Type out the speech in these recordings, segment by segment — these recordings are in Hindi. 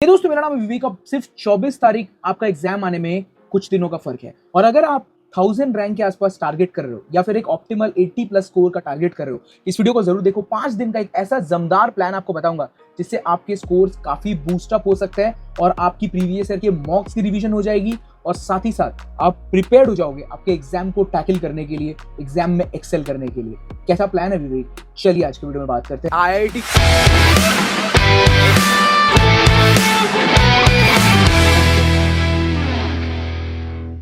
ये दोस्तों मेरा नाम है विवेक। अब सिर्फ 24 तारीख आपका एग्जाम आने में कुछ दिनों का फर्क है और अगर आप 1000 रैंक के आसपास टारगेट कर रहे हो या फिर एक ऑप्टिमल 80 प्लस स्कोर का टारगेट कर रहे हो, इस वीडियो को जरूर देखो। 5 दिन का एक ऐसा जमदार प्लान आपको बताऊंगा जिससे आपके स्कोर्स काफी बूस्टअप हो सकते हैं और आपकी प्रीवियस ईयर के मॉक्स की रिवीजन हो जाएगी और साथ ही साथ आप प्रिपेयर्ड हो जाओगे आपके एग्जाम को टैकल करने के लिए, एग्जाम में एक्सेल करने के लिए। कैसा प्लान है विवेक? चलिए आज के वीडियो में बात करते हैं। IIT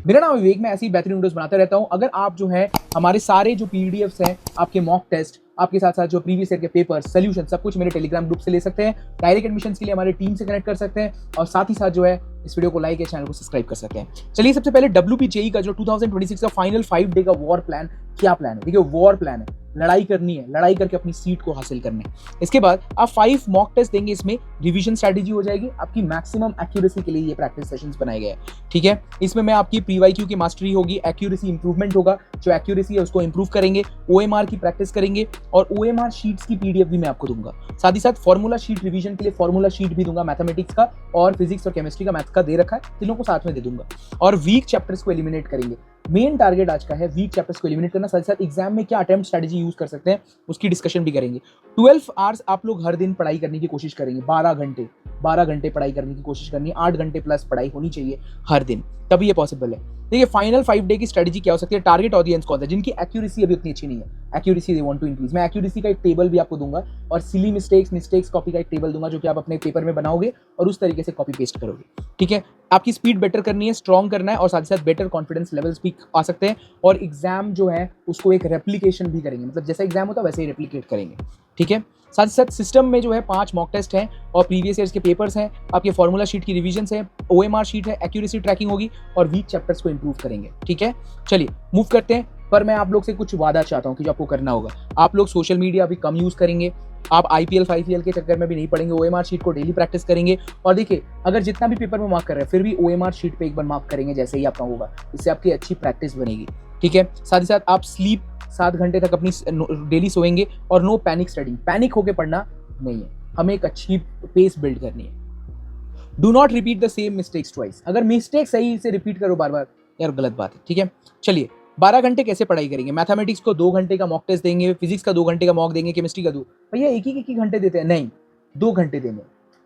मेरा नाम विवेक, मैं ऐसी ही बेहतरीन वीडियोस बनाता रहता हूं। अगर आप जो है हमारे सारे जो पीडीएफ्स हैं, आपके मॉक टेस्ट, आपके साथ साथ जो प्रीवियस ईयर के पेपर, सोल्यूशन, सब कुछ मेरे टेलीग्राम ग्रुप से ले सकते हैं। डायरेक्ट एडमिशन के लिए हमारी टीम से कनेक्ट कर सकते हैं और साथ ही साथ जो है इस वीडियो को लाइक या चैनल को सब्सक्राइब कर सकते हैं। चलिए सबसे पहले WPJE का जो 2026 का फाइनल 5 डे का वॉर प्लान, क्या प्लान है? देखिए वॉर प्लान है, लड़ाई करनी है, लड़ाई करके अपनी सीट को हासिल करना है। इसके बाद आप 5 मॉक टेस्ट देंगे, इसमें रिवीजन स्ट्रेटेजी हो जाएगी आपकी। मैक्सिमम एक्यूरेसी के लिए ये प्रैक्टिस सेशंस बनाए गए हैं, ठीक है। इसमें मैं आपकी PYQ की मास्टरी होगी, एक्यूरेसी इंप्रूवमेंट होगा, जो एक्यूरेसी है उसको इंप्रूव करेंगे, OMR की प्रैक्टिस करेंगे और OMR शीट्स की PDF भी मैं आपको दूंगा। साथ ही साथ फॉर्मूला शीट रिवीजन के लिए फॉर्मूला शीट भी दूंगा, मैथमेटिक्स का और फिजिक्स और केमिस्ट्री का मैथ का दे रखा है, तीनों को साथ में दे दूंगा। और वीक चैप्टर्स को एलिमिनेट करेंगे। मेन टारगेट आज का है वीक चैप्टर्स को एलिमिनेट करना। साथ ही साथ एग्जाम में क्या अटेम्प्ट स्ट्रेटजी यूज कर सकते हैं उसकी डिस्कशन भी करेंगे। 12 आवर्स आप लोग हर दिन पढ़ाई करने की कोशिश करेंगे, 12 घंटे पढ़ाई करने की कोशिश करनी है। 8 घंटे प्लस पढ़ाई होनी चाहिए हर दिन, तभी ये पॉसिबल है। देखिए फाइनल 5 डे की स्ट्रेटजी क्या हो सकती है? टारगेट ऑडियंस कौन है जिनकी एक्यूरेसी अभी उतनी अच्छी नहीं है, accuracy they want to increase. मैं एक्यूरेसी का एक टेबल भी आपको दूंगा और सिली मिस्टेक्स कॉपी का एक टेबल दूंगा जो कि आप अपने पेपर में बनाओगे और उस तरीके से कॉपी पेस्ट करोगे, ठीक है। आपकी स्पीड बेटर करनी है, स्ट्रॉन्ग करना है और साथ ही साथ बेटर कॉन्फिडेंस लेवल्स भी आ सकते हैं और एग्जाम जो है उसको एक रेप्लिकेशन भी करेंगे, मतलब जैसा एग्जाम होता है वैसे ही रेप्लिकेट करेंगे, ठीक है। साथ ही साथ सिस्टम में जो है 5 मॉक टेस्ट हैं और प्रीवियस ईयर्स के पेपर्स हैं, आपके फॉर्मूला शीट की रिवीजन है, OMR शीट है, एक्यूरेसी ट्रैकिंग होगी और वीक चैप्टर्स को इंप्रूव करेंगे, ठीक है। चलिए मूव करते हैं, पर मैं आप लोग से कुछ वादा चाहता हूं कि जो आपको करना होगा। आप लोग सोशल मीडिया अभी कम यूज करेंगे, आप IPL 5EL के चक्कर में भी नहीं पढ़ेंगे, OMR शीट को डेली प्रैक्टिस करेंगे और देखिए अगर जितना भी पेपर में मार्क कर रहे हैं फिर भी OMR शीट पे एक बार मार्क करेंगे जैसे ही आपका होगा, इससे आपकी अच्छी प्रैक्टिस बनेगी, ठीक है। साथ ही साथ आप स्लीप 7 घंटे तक अपनी डेली सोएंगे और नो पैनिक स्टडिंग, पैनिक होके पढ़ना नहीं है, हमें एक अच्छी पेस बिल्ड करनी है। Do not repeat the same mistakes twice. अगर मिस्टेक सही से रिपीट करो बार बार यार गलत बात है, ठीक है। चलिए 12 घंटे कैसे पढ़ाई करेंगे? मैथमेटिक्स को 2 घंटे का मॉक टेस्ट देंगे, फिजिक्स का 2 घंटे का मॉक देंगे, केमिस्ट्री का 2। भैया एक ही घंटे देते हैं? नहीं, 2 घंटे देंगे।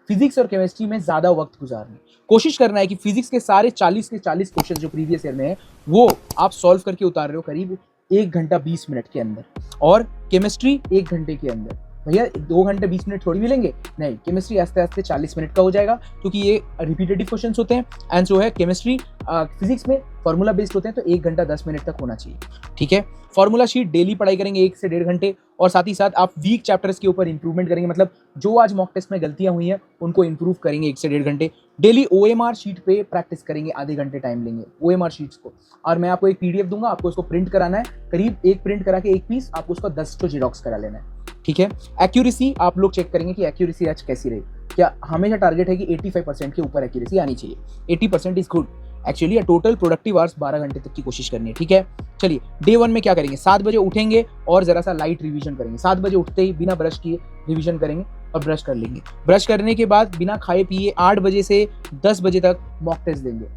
फिजिक्स और केमिस्ट्री में ज्यादा वक्त गुजारने कोशिश करना है कि फिजिक्स के सारे 40 के 40 क्वेश्चन जो प्रीवियस ईयर में है वो आप सॉल्व करके उतार रहे हो करीब 1 घंटा 20 मिनट के अंदर और केमिस्ट्री 1 घंटे के अंदर। भैया 2 घंटे 20 मिनट थोड़ी मिलेंगे, नहीं, केमिस्ट्री आस्ते आस्ते 40 मिनट का हो जाएगा क्योंकि ये रिपीटेटिव क्वेश्चंस होते हैं एंड जो है केमिस्ट्री फिजिक्स में फॉर्मूला बेस्ड होते हैं तो 1 घंटा 10 मिनट तक होना चाहिए, ठीक है। फॉर्मूला शीट डेली पढ़ाई करेंगे 1 से 1.5 घंटे और साथ ही साथ आप वीक चैप्टर्स के ऊपर इंप्रूवमेंट करेंगे, मतलब जो आज मॉक टेस्ट में गलतियां हुई हैं उनको इंप्रूव करेंगे 1 से 1.5 घंटे। डेली OMR शीट पे प्रैक्टिस करेंगे, आधे घंटे टाइम लेंगे OMR शीट्स को और मैं आपको एक PDF दूंगा, आपको उसको प्रिंट कराना है, करीब एक प्रिंट करा के एक पीस आपको उसका 10 तो जेरोक्स करा लेना है, ठीक है। एक्यूरेसी आप लोग चेक करेंगे कि एक्यूरेसी आज कैसी रही। क्या हमेशा टारगेट है कि 85% के ऊपर एक्यूरेसी आनी चाहिए, 80% is good actually. Total productive hours 12 घंटे तक की कोशिश करनी है, ठीक है। चलिए डे 1 में क्या करेंगे? 7 बजे उठेंगे और जरा सा लाइट रिवीजन करेंगे। 7 बजे उठते ही बिना ब्रश किए रिवीजन करेंगे और ब्रश कर लेंगे। ब्रश करने के बाद बिना खाए पिए 8 बजे से 10 बजे तक मॉक टेस्ट देंगे,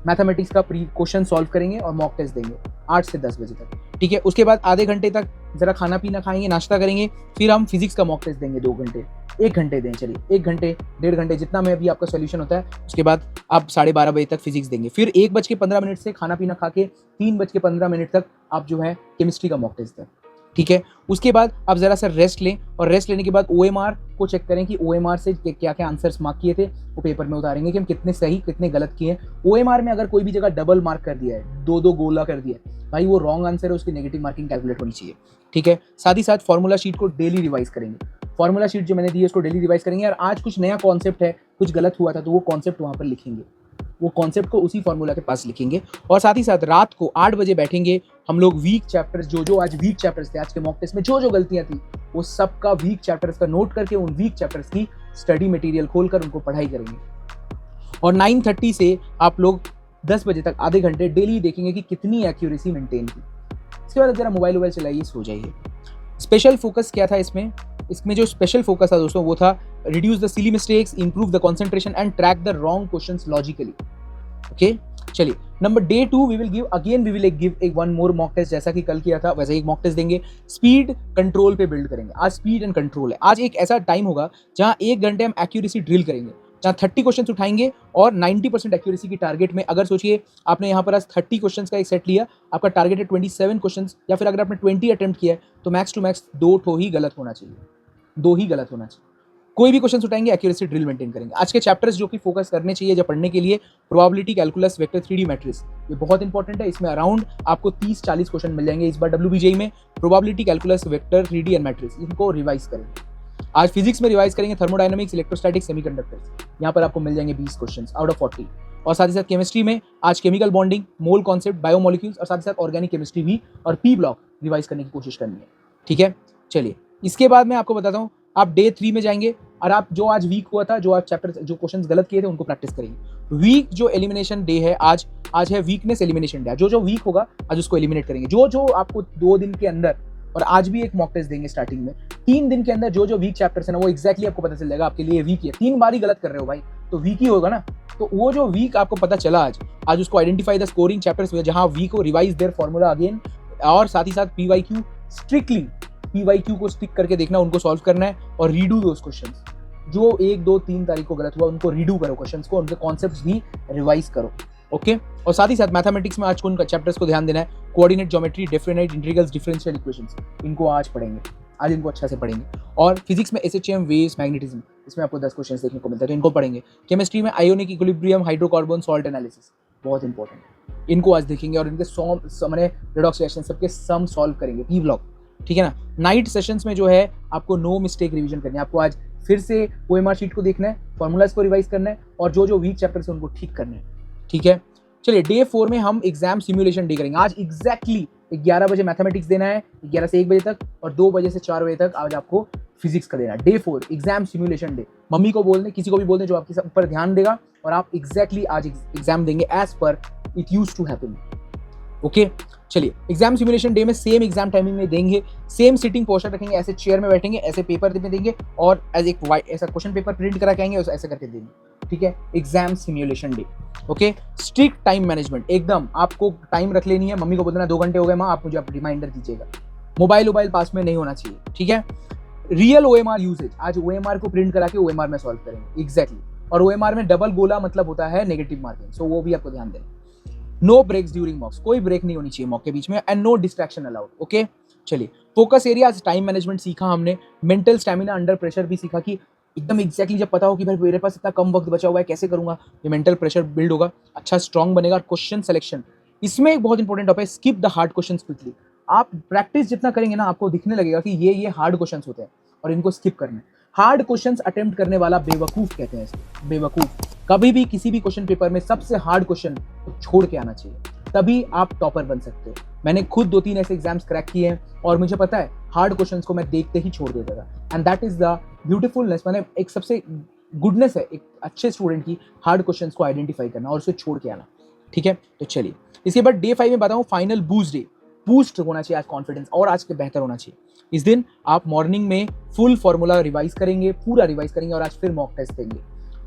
मैथमेटिक्स का प्री क्वेश्चन सॉल्व करेंगे और मॉक टेस्ट देंगे 8 से 10 बजे तक, ठीक है। उसके बाद आधे घंटे तक जरा खाना पीना खाएंगे, नाश्ता करेंगे, फिर हम फिजिक्स का मॉक टेस्ट देंगे 2 घंटे, 1 घंटे दें, चलिए 1 घंटे 1.5 घंटे जितना में अभी आपका सोल्यूशन होता है। उसके बाद आप 12:30 बजे तक फिजिक्स देंगे, फिर 1:15 से खाना पीना खा के 3:15 तक आप जो है केमिस्ट्री का मॉक टेस्ट दें, ठीक है। उसके बाद आप जरा सा रेस्ट लें और रेस्ट लेने के बाद OMR को चेक करें कि OMR से क्या क्या आंसर्स मार्क किए थे वो पेपर में उतारेंगे कि हम कितने सही कितने गलत किए हैं। OMR में अगर कोई भी जगह डबल मार्क कर दिया है, 2-2 गोला कर दिया है, भाई वो रॉन्ग आंसर है, उसकी नेगेटिव मार्किंग कैलकुलेट होनी चाहिए, ठीक है। साथ ही साथ फॉर्मूला शीट को डेली रिवाइज करेंगे, फॉर्मूला शीट जो मैंने दी है उसको डेली रिवाइज करेंगे और आज कुछ नया कॉन्सेप्ट है, कुछ गलत हुआ था तो वो कॉन्सेप्ट वहाँ पर लिखेंगे, वो कॉन्सेप्ट को उसी फॉर्मूला के पास लिखेंगे और साथ ही साथ रात को 8 बजे बैठेंगे हम लोग वीक चैप्टर्स जो आज वीक चैप्टर्स थे, आज के मॉक टेस्ट में जो गलतियां थी वो सबका वीक चैप्टर्स का नोट करके उन वीक चैप्टर्स की स्टडी मटेरियल खोलकर उनको पढ़ाई करेंगे और 9:30 से आप लोग 10 बजे तक आधे घंटे डेली देखेंगे कि कितनी एक्यूरेसी मेंटेन की। इसके बाद जरा मोबाइल चलाइए, सो जाइए। स्पेशल फोकस क्या था इसमें? इसमें जो स्पेशल फोकस था दोस्तों वो था reduce the silly mistakes, improve the concentration and track the wrong questions logically. Okay, चलिए number day 2 we will give एक वन मोर मॉक टेस्ट, जैसा कि कल किया था वैसे एक मॉक टेस्ट देंगे। स्पीड कंट्रोल पे बिल्ड करेंगे। आज स्पीड एंड कंट्रोल है। आज एक ऐसा टाइम होगा जहां 1 घंटे हम एक्यूरेसी ड्रिल करेंगे, जहां 30 क्वेश्चंस उठाएंगे और 90% एक्यूरेसी की टारगेट में। अगर सोचिए आपने यहाँ पर आज 30 क्वेश्चंस का एक सेट लिया, आपका टारगेट है 27 क्वेश्चंस, या फिर अगर आपने 20 अटेम्प्ट किया है तो मैक्स टू मैक्स 2 ही गलत होना चाहिए, 2 ही गलत होना चाहिए। कोई भी क्वेश्चन उठाएंगे एक्यूरेसी ड्रिल मेंटेन करेंगे। आज के चैप्टर्स जो कि फोकस करने चाहिए जब पढ़ने के लिए, probability, calculus, vector 3D matrix, ये बहुत इंपॉर्टेंट है। इसमें अराउंड आपको 30-40 क्वेश्चन मिल जाएंगे इस बार WBJE में। Probability, calculus, vector 3D and matrix, इनको रिवाइज करेंगे। आज फिजिक्स में रिवाइज करेंगे थर्मोडायनामिक्स, इलेक्ट्रोस्टैटिक्स, सेमीकंडक्टर्स, यहाँ पर आपको मिल जाएंगे 20 क्वेश्चन आउट ऑफ 40। और साथ ही साथ केमिस्ट्री में आज chemical bonding, mole concept, biomolecules और साथ ही साथ ऑर्गेनिक केमिस्ट्री भी और पी ब्लॉक रिवाइज करने की कोशिश करनी है। ठीक है, चलिए इसके बाद मैं आपको बताता हूँ, आप डे 3 में जाएंगे और आप जो आज वीक हुआ था, जो आप चैप्टर जो क्वेश्चंस गलत किए थे उनको प्रैक्टिस करेंगे। वीक जो एलिमिनेशन डे है आज है वीकनेस एलिमिनेशन डे। जो वीक होगा आज उसको एलिमिनेट करेंगे। जो आपको 2 दिन के अंदर, और आज भी एक मॉक टेस्ट देंगे स्टार्टिंग में, 3 दिन के अंदर जो वीक चैप्टर्स है ना वो एक्जैक्टली आपको पता चल जाएगा आपके लिए वीक है। 3 बार ही गलत कर रहे हो भाई तो वीक ही होगा ना। तो वो जो वीक आपको पता चला आज उसको आइडेंटिफाई द स्कोरिंग चैप्टर्स जहां वीक हो, रिवाइज देयर फॉर्मूला अगेन, और साथ ही साथ PYQ स्ट्रिक्टली PYQ को स्टिक करके देखना, उनको सॉल्व करना है और रीडू दोस क्वेश्चंस। जो 1, 2, 3 तारीख को गलत हुआ उनको रीडू करो क्वेश्चंस को, उनके कॉन्सेप्ट्स भी रिवाइज करो। ओके, और साथ ही साथ मैथमेटिक्स में आज कौन चैप्टर्स को ध्यान देना है, coordinate geometry, definite integrals, differential equations, इनको आज पढ़ेंगे, आज इनको अच्छा से पढ़ेंगे। और फिजिक्स में SHM, वेव्स, मैग्नेटिज्म, इसमें आपको 10 क्वेश्चंस देखने को मिलता है तो इनको पढ़ेंगे। केमिस्ट्री में ionic equilibrium, hydrocarbon, salt analysis, बहुत इंपॉर्टेंट है, इनको आज देखेंगे और इनके मैंने रिडॉक्स रिएक्शन सबके सम सॉल्व करेंगे, पी ब्लॉक। ठीक है ना। नाइट सेशंस में जो है आपको नो मिस्टेक रिवीजन करनी है। आपको आज फिर से OMR शीट को देखना है, फॉर्मूलाज को रिवाइज करना है और जो वीक चैप्टर्स है उनको ठीक करना है। ठीक है, चलिए डे 4 में हम एग्जाम सिमुलेशन डे करेंगे। आज एग्जैक्टली 11 बजे मैथमेटिक्स देना है, 11 से 1 बजे तक, और 2 बजे से 4 बजे तक आज आपको फिजिक्स का देना है। Day 4 exam simulation day. Mummy को बोल दें, किसी को भी बोल दें जो आपके ऊपर ध्यान देगा, और आप एग्जैक्टली आज एग्जाम देंगे as per it used to happen. Okay, चलिए एग्जाम सिमुलेशन डे में सेम एग्जाम टाइमिंग में देंगे, सेम सिटिंग पोस्चर रखेंगे, ऐसे चेयर में बैठेंगे, ऐसे पेपर में देंगे और एज एक वाइट ऐसा क्वेश्चन पेपर प्रिंट करा के आएंगे, ऐसे करके देंगे। ठीक है, exam simulation day. Okay, strict time management, एकदम आपको टाइम रख लेनी है। मम्मी को बोलना 2 घंटे हो गए माँ, आप मुझे आप रिमाइंडर दीजिएगा। मोबाइल पास में नहीं होना चाहिए। ठीक है, रियल OMR यूजेज, आज OMR को प्रिंट करा के OMR में सॉल्व करेंगे एग्जैक्टली। और OMR में डबल गोला मतलब होता है नेगेटिव मार्किंग, सो वो भी आपको ध्यान देना। नो ब्रेक्स ड्यूरिंग मॉक्स, कोई ब्रेक नहीं होनी चाहिए मॉक के बीच में, and no distraction allowed. Okay, चलिए फोकस एरियाज, टाइम मैनेजमेंट सीखा हमने, मेंटल स्टैमिना अंडर प्रेशर भी सीखा कि एकदम एग्जैक्टली जब पता हो कि भाई मेरे पास इतना कम वक्त बचा हुआ है, कैसे करूंगा, ये मेंटल प्रेशर बिल्ड होगा, अच्छा स्ट्रांग बनेगा। क्वेश्चन सिलेक्शन, इसमें एक बहुत इंपॉर्टेंट टॉपिक है, skip the hard questions quickly. आप प्रैक्टिस जितना करेंगे ना आपको दिखने लगेगा कि ये हार्ड क्वेश्चंस होते हैं और इनको स्किप करना है। हार्ड क्वेश्चंस अटेम्प्ट करने वाला बेवकूफ कहते हैं इसको, बेवकूफ। कभी भी किसी भी क्वेश्चन पेपर में सबसे हार्ड क्वेश्चन छोड़ के आना चाहिए, तभी आप टॉपर बन सकते हो। मैंने खुद 2-3 ऐसे एग्जाम्स क्रैक किए हैं और मुझे पता है हार्ड क्वेश्चंस को मैं देखते ही छोड़ देता था, and that is the beautifulness, मैंने एक सबसे गुडनेस है एक अच्छे स्टूडेंट की, हार्ड क्वेश्चंस को आइडेंटिफाई करना और उसे छोड़ के आना। ठीक है, तो चलिए इसके बाद डे 5 में बताऊं फाइनल बूस्ट डे। बूस्ट होना चाहिए आज कॉन्फिडेंस, और आज के बेहतर होना चाहिए। इस दिन आप मॉर्निंग में फुल फॉर्मूला रिवाइज करेंगे, पूरा रिवाइज करेंगे, और आज फिर मॉक टेस्ट देंगे।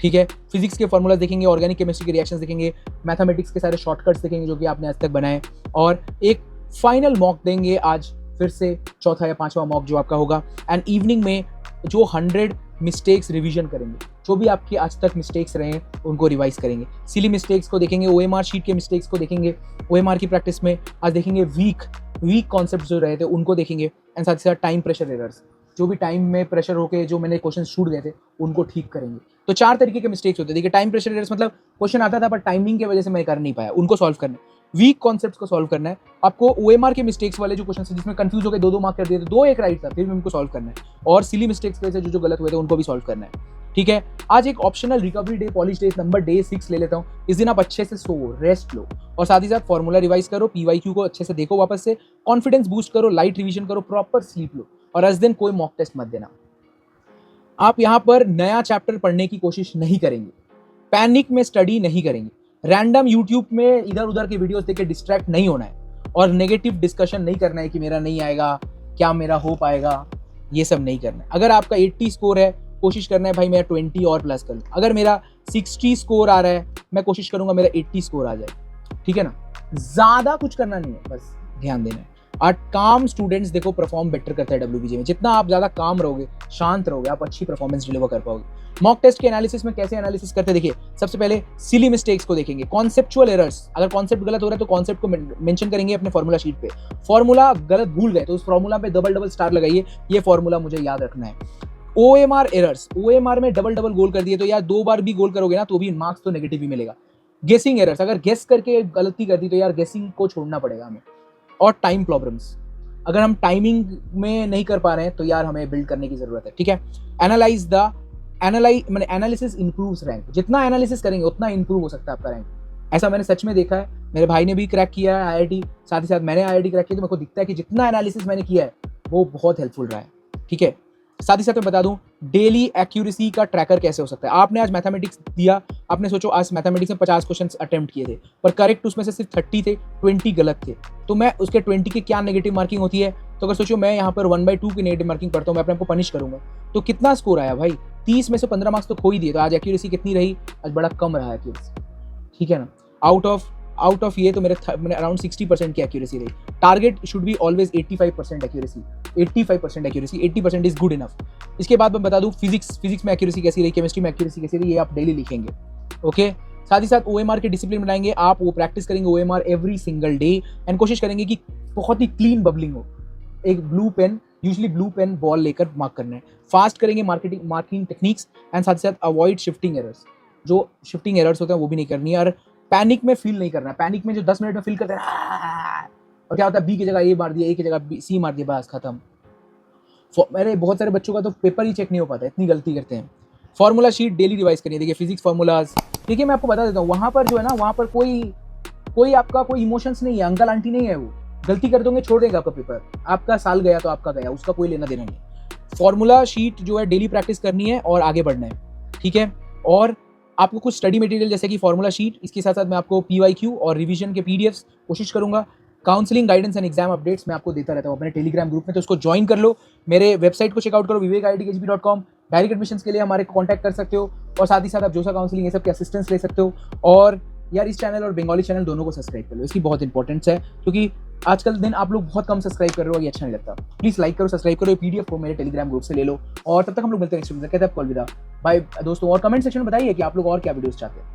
ठीक है, फिजिक्स के फॉर्मूला देखेंगे, ऑर्गेनिक केमिस्ट्री के रिएक्शंस देखेंगे, मैथमेटिक्स के सारे शॉर्टकट्स देखेंगे जो कि आपने आज तक बनाए, और एक फाइनल मॉक देंगे आज फिर से, चौथा या 5वां मॉक जो आपका होगा। एंड इवनिंग में जो 100 मिस्टेक्स रिवीजन करेंगे, जो भी आपके आज तक मिस्टेक्स रहे उनको रिवाइज करेंगे। सिली मिस्टेक्स को देखेंगे, OMR शीट के मिस्टेक्स को देखेंगे, OMR की प्रैक्टिस में आज देखेंगे वीक कॉन्सेप्ट जो रहे थे उनको देखेंगे, एंड साथ ही साथ टाइम प्रेशर एरर्स, जो भी टाइम में प्रेशर होके जो मैंने क्वेश्चन छूट गए थे उनको ठीक करेंगे। तो 4 तरीके के मिस्टेक्स होते हैं। देखिए, टाइम प्रेशर एरर्स मतलब क्वेश्चन आता था पर टाइमिंग की वजह से मैं कर नहीं पाया, उनको सॉल्व करना है। वीक कॉन्सेप्ट्स को सॉल्व करना है आपको। OMR के मिस्टेक्स वाले जो क्वेश्चन जिसमें कंफ्यूज हो गए, 2-2 मार्क कर दिए थे, 2 एक राइट था, फिर भी उनको सॉल्व करना है। और सिली मिस्टेक्स की वजह से जो गलत हुए थे उनको भी सॉल्व करना है। ठीक है, आज एक optional recovery day, polish day, number day 6 ले लेता हूँ। इस दिन आप अच्छे से सो, रेस्ट लो, और साथ ही साथ फॉर्मूला रिवाइज करो, PYQ को अच्छे से देखो वापस से, कॉन्फिडेंस बूस्ट करो, लाइट रिवीजन करो, प्रॉपर स्लीप लो, और इस दिन कोई मॉक टेस्ट मत देना। आप यहाँ पर नया चैप्टर पढ़ने की कोशिश नहीं करेंगे, पैनिक में स्टडी नहीं करेंगे, रैंडम यूट्यूब में इधर उधर के वीडियोस देख के डिस्ट्रैक्ट नहीं होना है, और नेगेटिव डिस्कशन नहीं करना है कि मेरा नहीं आएगा, क्या मेरा हो पाएगा, ये सब नहीं करना है। अगर आपका 80 स्कोर है, कोशिश करना है भाई मेरा 20 और प्लस कर लूँ। अगर मेरा 60 स्कोर आ रहा है, मैं कोशिश करूंगा मेरा 80 स्कोर आ जाए, ठीक है ना। ज़्यादा कुछ करना नहीं है, बस ध्यान देना है। और काम स्टूडेंट्स देखो परफॉर्म बेटर करता है WBJ में। जितना आप ज़्यादा काम रहोगे, शांत रहोगे, आप अच्छी परफॉर्मेंस डिलीवर कर पाओगे। मॉक टेस्ट के एनालिसिस में कैसे एनालिसिस करते हैं, देखिए सबसे पहले सिली मिस्टेक्स को देखेंगे, कॉन्सेप्चुअल एरर्स। अगर कॉन्सेप्ट गलत हो रहा है तो कॉन्सेप्ट को मेंशन करेंगे अपने फॉर्मूला शीट पे। फॉर्मूला गलत भूल गए तो उस फॉर्मूला पे डबल स्टार लगाइए, ये फॉर्मूला मुझे याद रखना है। OMR एरर्स, OMR में डबल गोल कर दिए तो यार 2 बार भी गोल करोगे ना तो भी मार्क्स तो नेगेटिव ही मिलेगा। गेसिंग एरर्स, अगर गेस करके गलती कर दी तो यार गेसिंग को छोड़ना पड़ेगा हमें। और टाइम प्रॉब्लम्स, अगर हम टाइमिंग में नहीं कर पा रहे हैं तो यार हमें बिल्ड करने की जरूरत है, ठीक है। Analysis improves rank. जितना एनालिसिस करेंगे उतना इंप्रूव हो सकता है आपका रैंक। ऐसा मैंने सच में देखा है, मेरे भाई ने भी क्रैक किया है IIT, साथ ही साथ मैंने IIT क्रैक किया, तो मेरे को दिखता है कि जितना एनालिसिस मैंने किया है वो बहुत हेल्पफुल रहा है, ठीक है। साथ ही साथ मैं बता दूं डेली एक्यूरेसी का ट्रैकर कैसे हो सकता है। आपने आज मैथमेटिक्स दिया, आपने सोचो आज मैथमेटिक्स में 50 क्वेश्चन अटेम्प्ट किए थे, पर करेक्ट उसमें से सिर्फ 30 थे, 20 गलत थे। तो मैं उसके 20 की क्या नेगेटिव मार्किंग होती है, तो अगर सोचो मैं यहाँ पर 1/2 की नेगेटिव मार्किंग करता हूँ, मैं अपने को पनिश करूंगा, तो कितना स्कोर आया भाई, 30 में से 15 मार्क्स तो खो ही दिए। तो आज एक्यूरेसी कितनी रही, आज बड़ा कम रहा एक्यूरेसी, ठीक है ना। आउट ऑफ ये तो मेरे अराउंड 60% की एक्यूरेसी रही। Target should be always 85% accuracy, 85% accuracy, 80% is good enough. इसके बाद मैं बता दूं फिजिक्स में एक्यूरेसी कैसी रही, केमिस्ट्री में एक्यूरेसी कैसी रही, ये आप डेली लिखेंगे, ओके। साथ ही साथ OMR के डिसिप्लिन बनाएंगे आप, वो प्रैक्टिस करेंगे OMR every single day, and कोशिश करेंगे कि बहुत ही क्लीन बबलिंग हो। एक यूजली ब्लू पेन बॉल लेकर मार्क करना है। फास्ट करेंगे मार्किंग टेक्निक्स, एंड साथ ही साथ अवॉइड शिफ्टिंग एरर्स। जो शिफ्टिंग एरर्स होते हैं वो भी नहीं करनी है, और पैनिक में फील नहीं करना है। पैनिक में जो 10 मिनट में फील करते हैं और क्या होता है, B की जगह A मार दिया, A की जगह C मार दिया, बस खत्म। मेरे बहुत सारे बच्चों का तो पेपर ही चेक नहीं हो पाता, इतनी गलती करते हैं। फॉर्मूला शीट डेली रिवाइज करिए। देखिए फिजिक्स फार्मूलाज, देखिए मैं आपको बता देता हूँ, वहाँ पर जो है ना, वहाँ पर कोई आपका कोई इमोशंस नहीं है, अंकल आंटी नहीं है। वो गलती कर दोगे छोड़ देगा आपका पेपर, आपका साल गया तो आपका गया, उसका कोई लेना देना नहीं। फॉर्मूला शीट जो है डेली प्रैक्टिस करनी है और आगे बढ़ना है, ठीक है। और आपको कुछ स्टडी मटेरियल जैसे कि फॉर्मूला शीट, इसके साथ साथ मैं आपको PYQ और रिवीजन के PDFs कोशिश करूंगा। Counselling guidance and exam updates मैं आपको देता रहता हूँ अपने टेलीग्राम ग्रुप में, तो उसको ज्वाइन कर लो। मेरे वेबसाइट को चेकआउट करो vivekIITKGP.com। डायरेक्ट एडमिशन के लिए हमारे कॉन्टैक्ट कर सकते हो, और साथ ही साथ आप जोसा काउंसलिंग ये सब के असिस्टेंस ले सकते हो। और यार इस चैनल और बंगाली चैनल दोनों को सब्सक्राइब कर लो, इसकी बहुत इंपॉर्टेंस है, क्योंकि आजकल दिन आप लोग बहुत कम सब्सक्राइब कर रहे हो, ये अच्छा नहीं लगता। प्लीज लाइक करो, सब्सक्राइब करो, PDF को मेरे टेलीग्राम ग्रुप से ले लो। और तब तक हम लोग मिलते हैं नेक्स्ट वीडियो में। कहते हैं अलविदा, बाय दोस्तों। और कमेंट सेक्शन में बताइए कि आप लोग और क्या वीडियोस चाहते हैं।